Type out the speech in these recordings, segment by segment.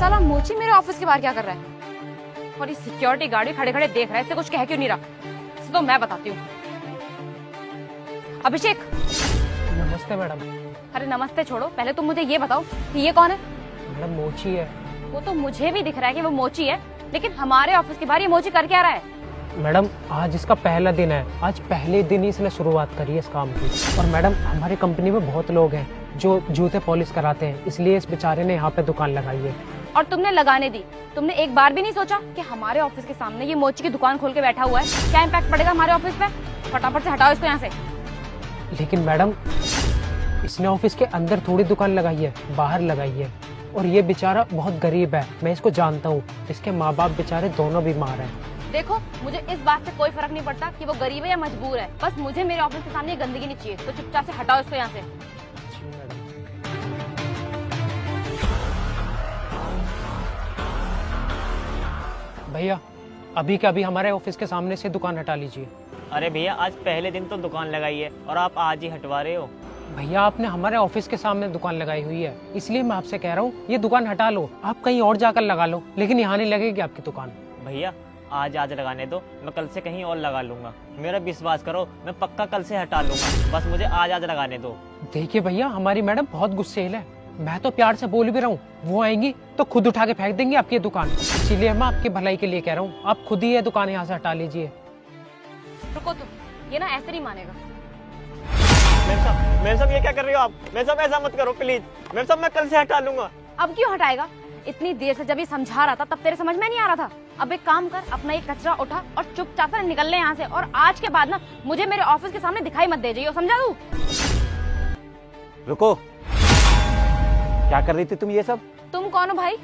साला मोची मेरे ऑफिस के बाहर क्या कर रहा है? और ये सिक्योरिटी गार्ड खड़े खड़े देख रहा है, इससे कुछ कह क्यों नहीं रहा? इसे तो मैं बताती हूँ। अभिषेक। नमस्ते मैडम। अरे नमस्ते छोड़ो, पहले तुम मुझे ये बताओ कि ये कौन है? मैडम मोची है। वो तो मुझे भी दिख रहा है कि वो मोची है, लेकिन हमारे ऑफिस के बाहर ये मोची कर क्या रहा है? मैडम आज इसका पहला दिन है, आज पहले दिन ही इसने शुरुआत करी है इस काम की। और मैडम हमारी कंपनी में बहुत लोग हैं जो जूते पॉलिश कराते हैं, इसलिए इस बेचारे ने यहाँ पे दुकान लगाई है। और तुमने लगाने दी? तुमने एक बार भी नहीं सोचा कि हमारे ऑफिस के सामने ये मोची की दुकान खोल के बैठा हुआ है, क्या इम्पैक्ट पड़ेगा हमारे ऑफिस पे? फटाफट से हटाओ इसको यहाँ से। लेकिन मैडम इसने ऑफिस के अंदर थोड़ी दुकान लगाई है, बाहर लगाई है। और ये बेचारा बहुत गरीब है, मैं इसको जानता हूँ। इसके माँ बाप बेचारे दोनों बीमार हैं। देखो मुझे इस बात से कोई फर्क नहीं पड़ता कि वो गरीब है या मजबूर है, बस मुझे मेरे ऑफिस के सामने गंदगी नहीं चाहिए, तो चुपचाप से हटाओ इसको यहाँ से। भैया अभी के अभी हमारे ऑफिस के सामने से दुकान हटा लीजिए। अरे भैया आज पहले दिन तो दुकान लगाई है और आप आज ही हटवा रहे हो। भैया आपने हमारे ऑफिस के सामने दुकान लगाई हुई है, इसलिए मैं आपसे कह रहा हूँ ये दुकान हटा लो, आप कहीं और जाकर लगा लो, लेकिन यहाँ नहीं लगेगी आपकी दुकान। भैया आज लगाने दो, मैं कल से कहीं और लगा लूंगा। मेरा विश्वास करो, मैं पक्का कल से हटा लूंगा, बस मुझे आज लगाने दो। देखिए भैया हमारी मैडम बहुत गुस्सेल है, मैं तो प्यार से बोल भी रहा हूँ, वो आएंगी तो खुद उठा के फेंक देंगी आपकी दुकान, इसीलिए मैं आपकी भलाई के लिए कह रहा हूँ, आप खुद ही ये दुकान यहाँ से हटा लीजिए। रुको तुम, ये ना ऐसे नहीं मानेगा। मेम साहब ये क्या कर रही हो आप? मेम साहब ऐसा मत करो प्लीज। मेम साहब मैं कल से हटा लूंगा। अब क्यों हटाएगा? इतनी देर से जब ये समझा रहा था तब तेरे समझ में नहीं आ रहा था? अब एक काम कर, अपना ये कचरा उठा और चुपचाप से निकल ले यहाँ से, और आज के बाद ना मुझे मेरे ऑफिस के सामने दिखाई मत दे जाइए, समझा तू? रुको, क्या कर रही थी तुम ये सब? तुम कौन हो भाई?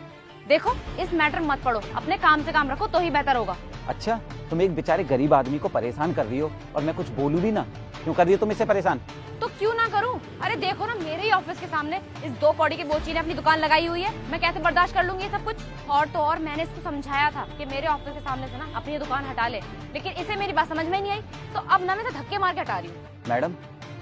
देखो इस मैटर मत पड़ो, अपने काम से काम रखो तो ही बेहतर होगा। अच्छा तुम एक बेचारे गरीब आदमी को परेशान कर रही हो और मैं कुछ बोलूं भी ना? क्यों कर रही हो तुम इसे परेशान? तो क्यों ना करूं? अरे देखो ना मेरे ही ऑफिस के सामने इस 2 कौड़ी के बोची ने अपनी दुकान लगाई हुई है, मैं कैसे बर्दाश्त कर लूंगी ये सब कुछ? और तो और मैंने इसको समझाया था कि मेरे ऑफिस के सामने से ना अपनी दुकान हटा ले, लेकिन इसे मेरी बात समझ में नहीं आई, तो अब ना मैं इसे धक्के मार के हटा रही हूँ। मैडम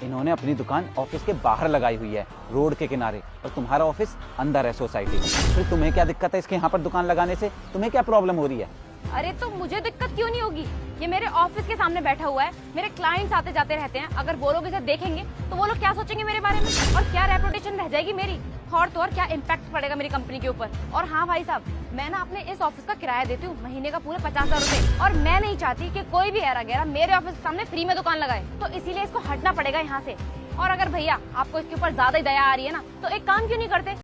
इन्होंने अपनी दुकान ऑफिस के बाहर लगाई हुई है, रोड के किनारे, और तुम्हारा ऑफिस अंदर है सोसाइटी में। फिर तुम्हें क्या दिक्कत है इसके यहाँ पर दुकान लगाने से? तुम्हें क्या प्रॉब्लम हो रही है? अरे तो मुझे दिक्कत क्यों नहीं होगी? ये मेरे ऑफिस के सामने बैठा हुआ है, मेरे क्लाइंट्स आते जाते रहते हैं, अगर वो लोग इसे देखेंगे तो वो लोग क्या सोचेंगे मेरे बारे में, और क्या रेपुटेशन रह जाएगी मेरी, और तो और क्या इम्पैक्ट पड़ेगा मेरी कंपनी के ऊपर। और हाँ भाई साहब, मैं ना अपने इस ऑफिस का किराया देती हूँ महीने का पूरे 50,000 रुपए, और मैं नहीं चाहती कि कोई भी ऐरा गैरा मेरे ऑफिस के सामने फ्री में दुकान लगाए, तो इसीलिए इसको हटना पड़ेगा यहाँ से। और अगर भैया आपको इसके ऊपर ज्यादा ही दया आ रही है ना, तो एक काम क्यों नहीं करते,